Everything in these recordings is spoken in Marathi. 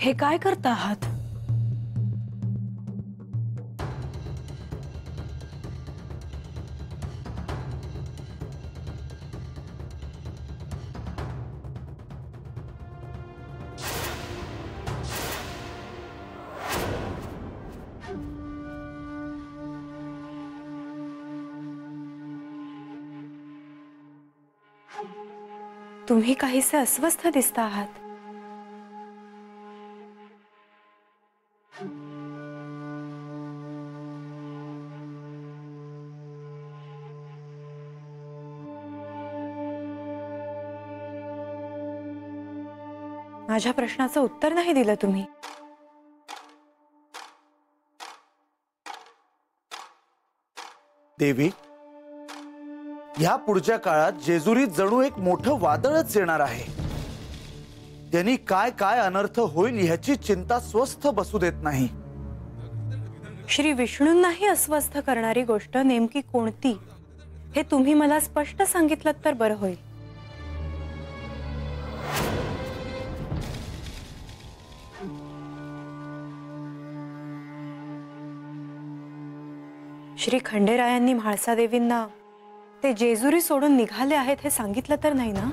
हे काय करता आहात? तुम्ही काहीसे अस्वस्थ दिसता आहात। माझ्या प्रश्नाचं उत्तर नाही दिलं तुम्ही। देवी, या पुढच्या काळात जेजुरीत जणू एक मोठं वादळच येणार आहे। त्यांनी काय काय अनर्थ होईल ह्याची चिंता स्वस्थ बसू देत नाही। श्री विष्णूंनाही अस्वस्थ करणारी गोष्ट नेमकी कोणती हे तुम्ही मला स्पष्ट सांगितलं तर बरं होईल। श्री खंडेरायांनी म्हाळसा देवींना ते जेजुरी सोडून निघाले आहेत हे सांगितलं तर नाही ना?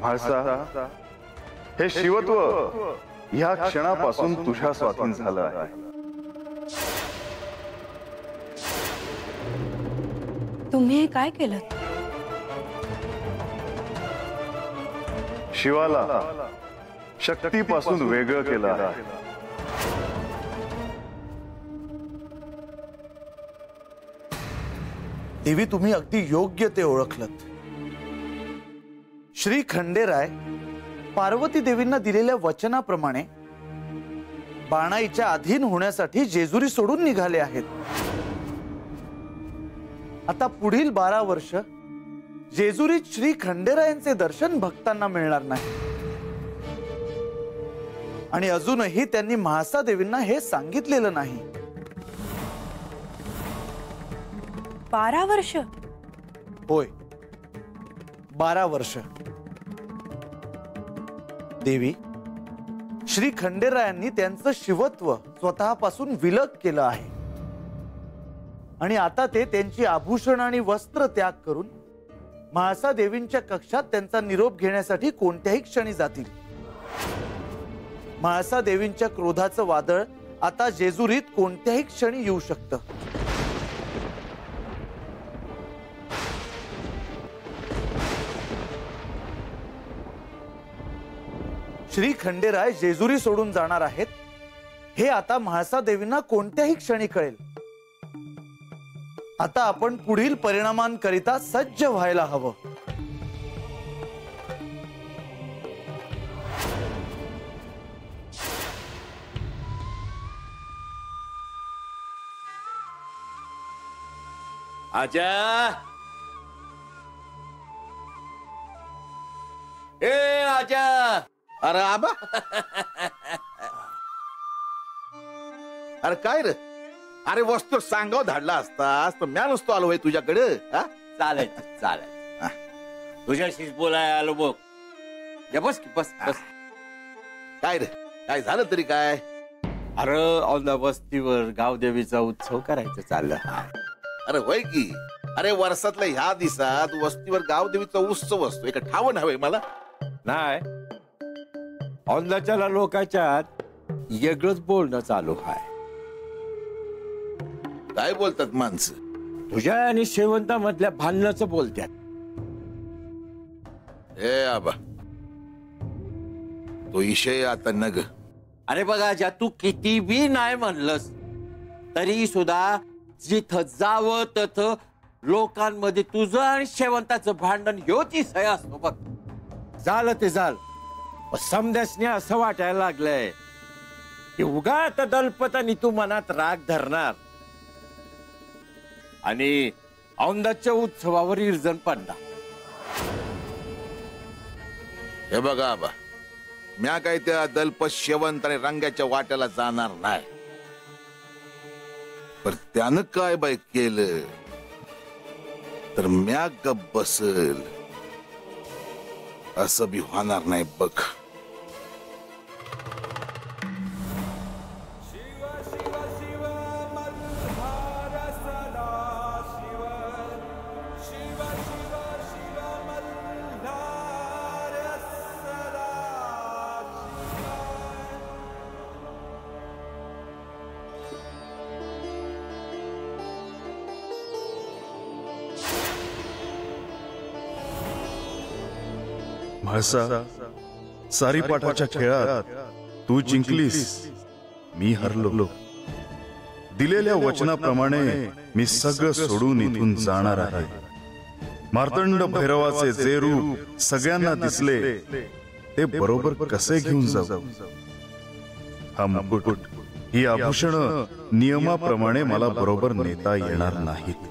म्हाळसा, हे शिवत्व ह्या क्षणापासून तुझ्या स्वाधीन झालं आहे। तुम्ही हे काय केलं? शिवाला शक्तीपासून वेगळं केलं आहे। देवी, तुम्ही अगदी योग्य ते ओळखलत। श्री खंडेराय पार्वती देवींना दिलेल्या वचनाप्रमाणे बाणाईच्या अधीन होण्यासाठी जेजुरी सोडून निघाले आहेत। आता पुढील 12 वर्ष जेजुरीत श्री खंडेरायांचे दर्शन भक्तांना मिळणार नाही। आणि अजूनही त्यांनी म्हाळसा देवींना हे सांगितलेलं नाही। 12 वर्ष? होय, 12 वर्ष। देवी, श्री खंडेरायांनी त्यांचं शिवत्व स्वतःपासून विलग केलं आहे आणि आता ते त्यांची आभूषण आणि वस्त्र त्याग करून म्हाळसा देवींच्या कक्षात त्यांचा निरोप घेण्यासाठी कोणत्याही क्षणी जातील। म्हाळसा देवींच्या क्रोधाचं वादळ आता जेजुरीत कोणत्याही क्षणी येऊ शकतं। श्री खंडेराय जेजुरी सोडून जाणार आहेत हे आता म्हाळसा देवींना कोणत्याही क्षणी कळेल। आता आपण पुढील परिणामांकरिता सज्ज व्हायला हवं। आजा, ए आजा, अरे आबा, अरे काय रे? अरे वस्तू सांगाव धाडला असतास तर म्या नसतो आलो तुझ्याकडे। चालेल चालेल, तुझ्याशीच बोलाय आलो बघ। या बस की, बस बस। काय रे, काय झालं तरी काय? अरे औंधा वस्तीवर गावदेवीचा उत्सव करायचं चाललं। अरे होय की, अरे वर्षातल्या ह्या दिवसात वस्तीवर गावदेवीचा उत्सव असतो, एका ठाव नव्हे मला। नाही, औंदाच्याला लोकांच्यात वेगळंच बोलणं चालू आहे. काय बोलतात माणसं? तुझ्या आणि शेवंतामधल्या भांडणाचं बोलत्यात. ए आबा, तो विषय आता नग. अरे बघा, ज्या तू किती बी नाही म्हणलंस तरी सुद्धा जिथं जावं तिथं लोकांमध्ये तुझं आणि शेवंताचं भांडण ह्योची सय असतो बघ. झालं ते झालं, समद्यासने असं वाटायला लागलंय की उगा आता दलपतानी तू मनात राग धरणार आणि औंदाच्या उत्सवावर इर्जन पडणार. हे बघा आबा, म्या काय त्या दलपत शेवंत आणि रंगाच्या वाट्याला जाणार नाही. पण त्यानं काय बाय केलं तर म्या गप बसल असं बी होणार नाही बघ. म्हाळसा, सारीपाठाच्या खेळात तू जिंकलीस, मी हरलो. दिलेल्या वचनाप्रमाणे मी सगळं सोडून इथून जाणार आहे. मार्तंड भैरवाचे जे रूप सगळ्यांना दिसले ते बरोबर कसे घेऊन जाऊ? हा मुकुट, ही आभूषण नियमाप्रमाणे मला बरोबर नेता येणार नाहीत.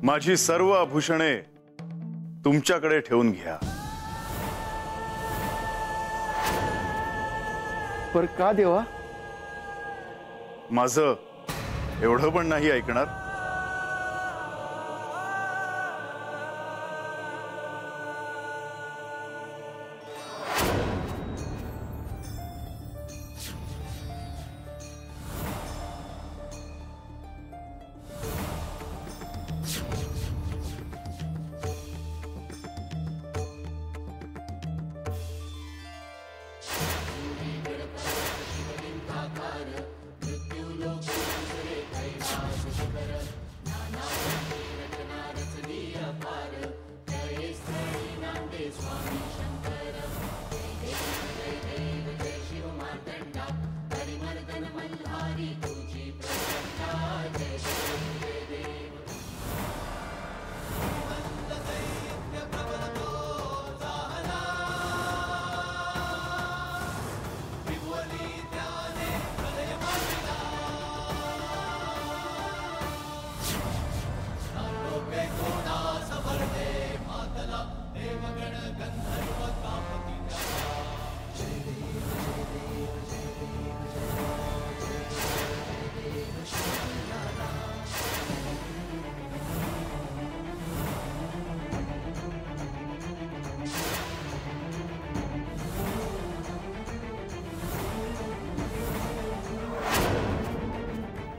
माझी सर्व आभूषणे तुमच्याकडे ठेवून घ्या. पर का देवा? माझं एवढं पण नाही ऐकणार?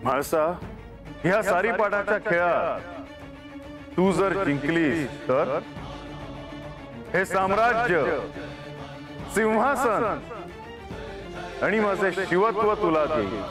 म्हाळसा, ह्या सारीपाठाच्या खेळात तू जर जिंकलीस तर हे साम्राज्य, सिंहासन आणि माझे शिवत्व तुला देईल.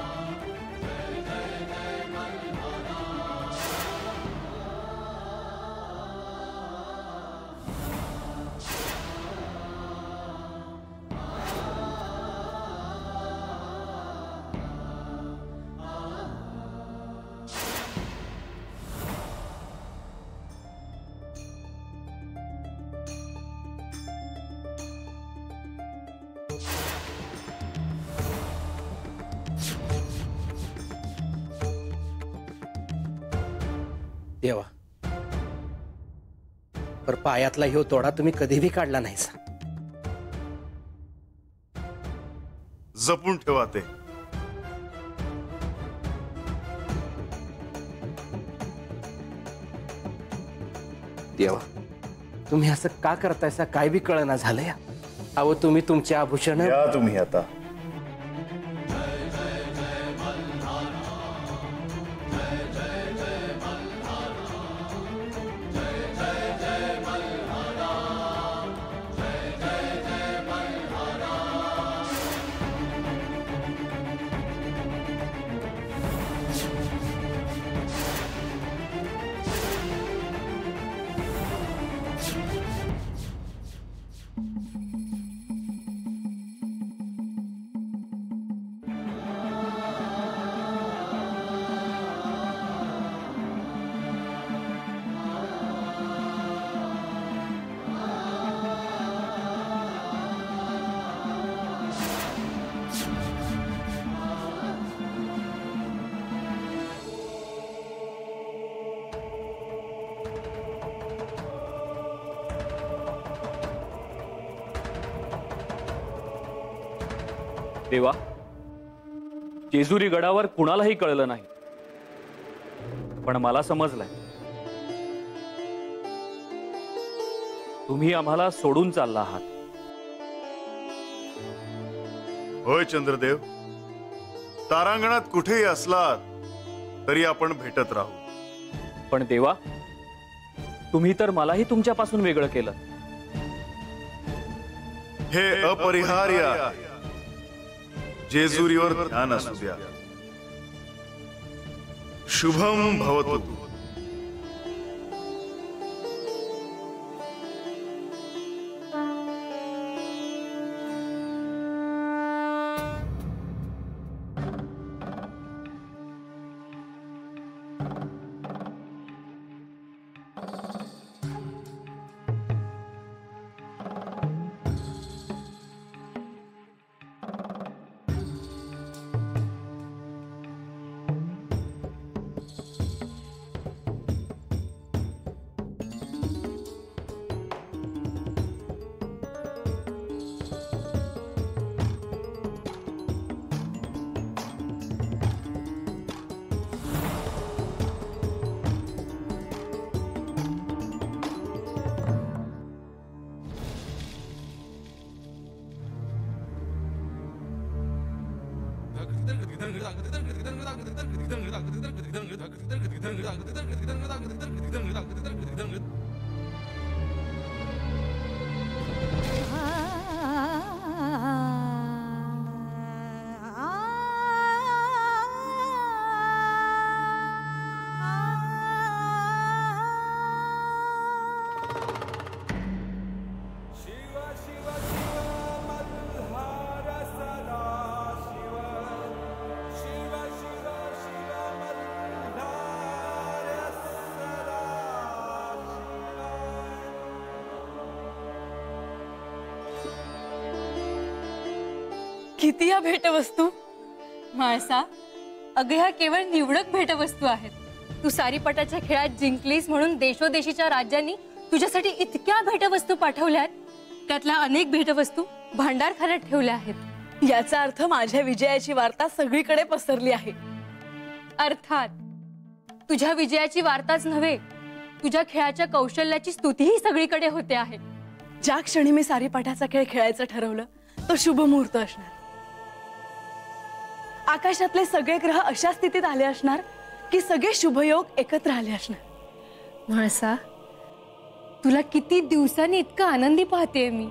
देवा, पर पायातला ह्यो तोडा तुम्ही कधीही काढला नाहीसा. जपून ठेवा ते. देवा, तुम्ही असं का करतायसा काय बी कळना झालं या. अहो तुम्ही तुमचे आभूषण या तुम्ही आता. देवा, जेजुरी गडावर कुणालाही कळलं नाही, पण मला समजलंय तुम्ही आम्हाला सोडून चालला आहात. होय चंद्रदेव, तारांगणात कुठेही असलात तरी आपण भेटत राहू. पण देवा, तुम्ही तर मलाही तुमच्यापासून वेगळं केलं. हे अपरिहार्य आहे. जेजुरीवर ध्यान असू द्या. शुभम भवतु. किती या भेटवस्तू म्हाळसा. अगं ह्या केवळ निवडक भेटवस्तू आहेत. तू सारीपटाच्या खेळात जिंकलीस म्हणून देशोदेशीच्या राज्यांनी तुझ्यासाठी इतक्या भेटवस्तू पाठवल्यात. त्यातल्या अनेक भेटवस्तू भांडारखान्यात ठेवल्या आहेत. याचा अर्थ माझ्या विजयाची वार्ता सगळीकडे पसरली आहे. अर्थात तुझ्या विजयाची वार्ताच नव्हे, तुझ्या खेळाच्या कौशल्याची स्तुतीही सगळीकडे होते आहे. ज्या क्षणी मी सारीपाठाचा खेळ खेळायचं ठरवलं तो शुभ मुहूर्त असणार. आकाशातले सगळे ग्रह अशा स्थितीत आले असणार की सगळे शुभयोग एकत्र आले असणार. म्हाळसा, तुला किती दिवसांनी इतका आनंदी पाहते मी.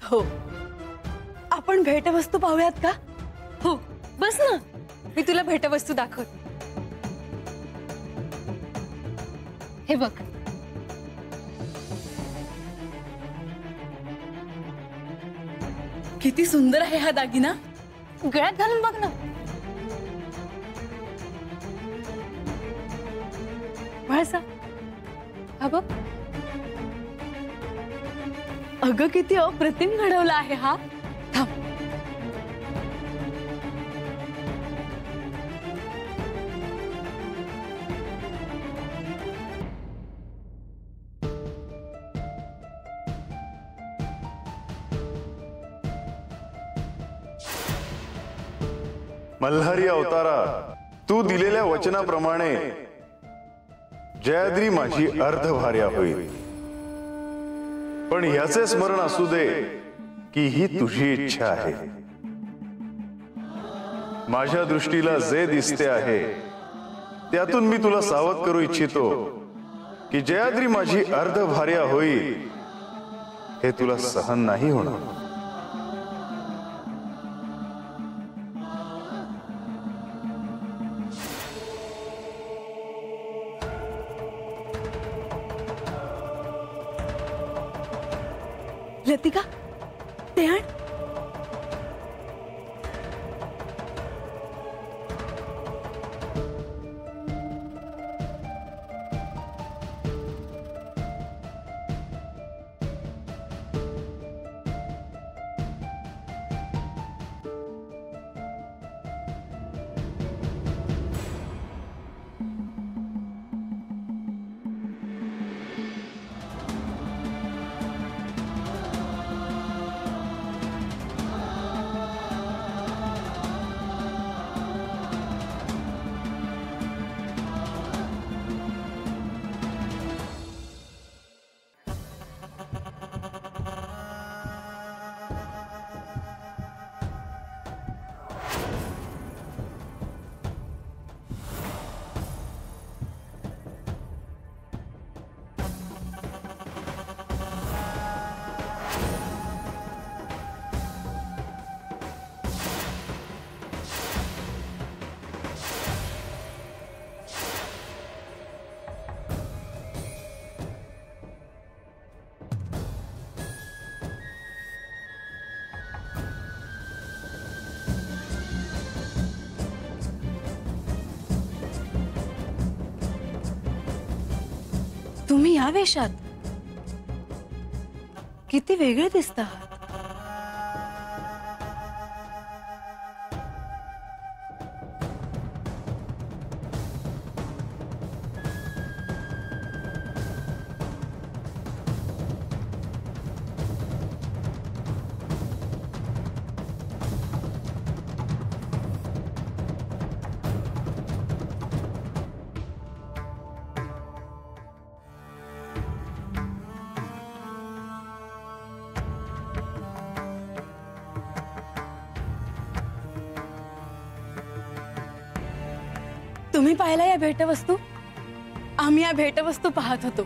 हो, आपण भेटवस्तू पाहूयात का? हो, बस ना, मी तुला भेटवस्तू दाखवते. हे बघ. किती सुंदर आहे हा दागिना. गळ्यात घालून बघ ना. म्हाळसा, हा बघ. अगं किती अप्रतिम घडवला आहे हा. थांब. मल्हारी अवतारा, तू दिलेल्या वचनाप्रमाणे जयाद्री माझी अर्धभार्या होईल. पण ह्याचे स्मरण असू दे की ही तुझी इच्छा आहे. माझ्या दृष्टीला जे दिसते आहे त्यातून मी तुला सावध करू इच्छितो की जयाद्री माझी अर्धभार्या होईल हे तुला सहन नाही होणार. लतिका, ते आण. तुम्ही या वेशात किती वेगळे दिसता. तुम्ही पाहिला या भेटवस्तू? आम्ही या भेटवस्तू पाहत होतो.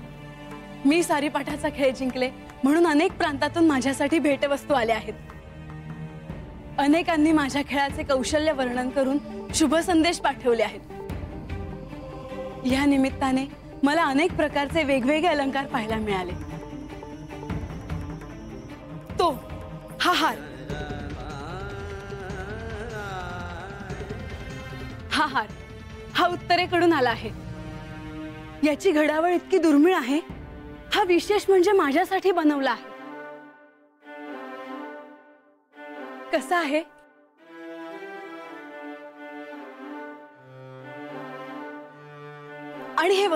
मी सारीपाठाचा खेळ जिंकले म्हणून अनेक प्रांतातून माझ्यासाठी भेटवस्तू आल्या आहेत. अनेकांनी माझ्या खेळाचे कौशल्य वर्णन करून शुभ संदेश पाठवले आहेत. या निमित्ताने मला अनेक प्रकारचे वेगवेगळे अलंकार पाहायला मिळाले. तो हा हार, हा उत्तरेकडून आला आहे. याची घडावळ इतकी दुर्मिळ आहे. हा विशेष म्हणजे माझ्यासाठी बनवला आहे. कसा आहे? आणि हे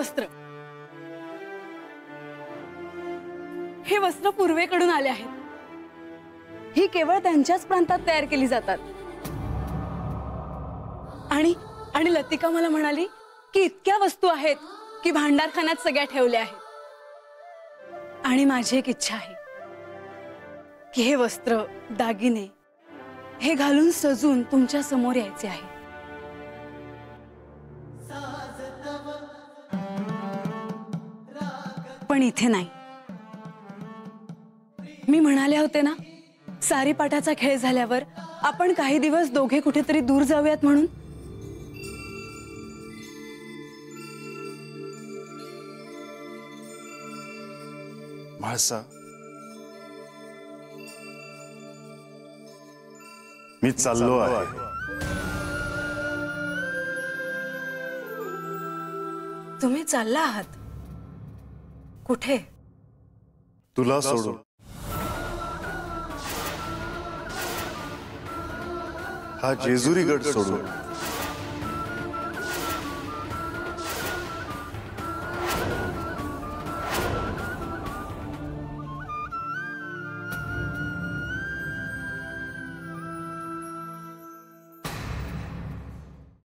वस्त्र पूर्वेकडून आले आहेत. ही केवळ त्यांच्याच प्रांतात तयार केली जातात. आणि लतिका मला म्हणाली की इतक्या वस्तू आहेत की भांडारखान्यात सगळ्या ठेवल्या आहेत. आणि माझी एक इच्छा आहे की हे वस्त्र, दागिने हे घालून सजून तुमच्या समोर यायचे आहे. पण इथे नाही. मी म्हणाले होते ना, सारीपाठाचा खेळ झाल्यावर आपण काही दिवस दोघे कुठेतरी दूर जाऊयात म्हणून. म्हाळसा, मी चाललो आहे. तुम्ही चालला आहात? कुठे? तुला सोडून. हा जेजुरी गड सोडून.